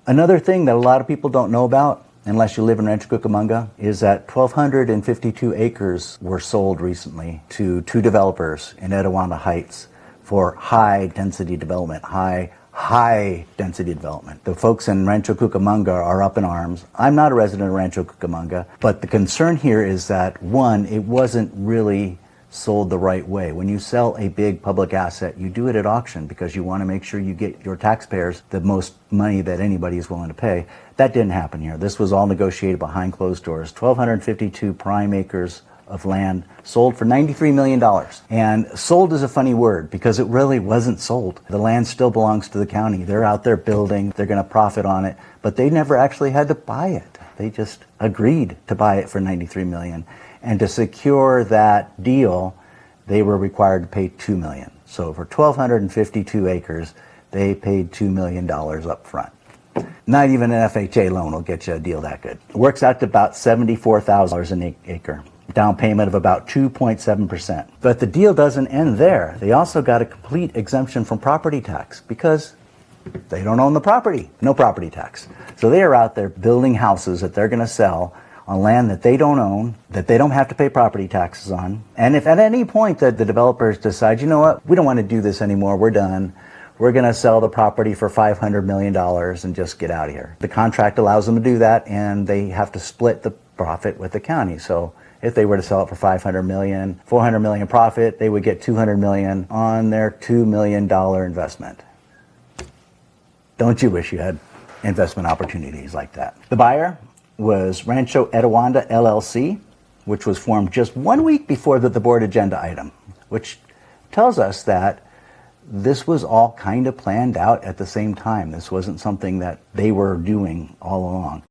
Another thing that a lot of people don't know about, unless you live in Rancho Cucamonga, is that 1,252 acres were sold recently to two developers in Etiwanda Heights for high density development, high density development. The folks in Rancho Cucamonga are up in arms. I'm not a resident of Rancho Cucamonga, but the concern here is that, one, it wasn't really sold the right way. When you sell a big public asset, you do it at auction because you want to make sure you get your taxpayers the most money that anybody is willing to pay. That didn't happen here. This was all negotiated behind closed doors. 1,252 prime acres of land sold for $93 million. And sold is a funny word because it really wasn't sold. The land still belongs to the county. They're out there building, they're going to profit on it, but they never actually had to buy it. They just agreed to buy it for $93 million. And to secure that deal, they were required to pay $2 million. So for 1,252 acres, they paid $2 million up front. Not even an FHA loan will get you a deal that good. It works out to about $74,000 an acre. Down payment of about 2.7%. But the deal doesn't end there. They also got a complete exemption from property tax because they don't own the property. No property tax. So they are out there building houses that they're going to sell on land that they don't own, that they don't have to pay property taxes on. And if at any point that the developers decide, you know what, we don't want to do this anymore, we're done, we're going to sell the property for $500 million and just get out of here. The contract allows them to do that, and they have to split the profit with the county. So if they were to sell it for $500 million, $400 million profit, they would get $200 million on their $2 million investment. Don't you wish you had investment opportunities like that? The buyer was Rancho Etiwanda LLC, which was formed just 1 week before the board agenda item, which tells us that this was all kind of planned out at the same time. This wasn't something that they were doing all along.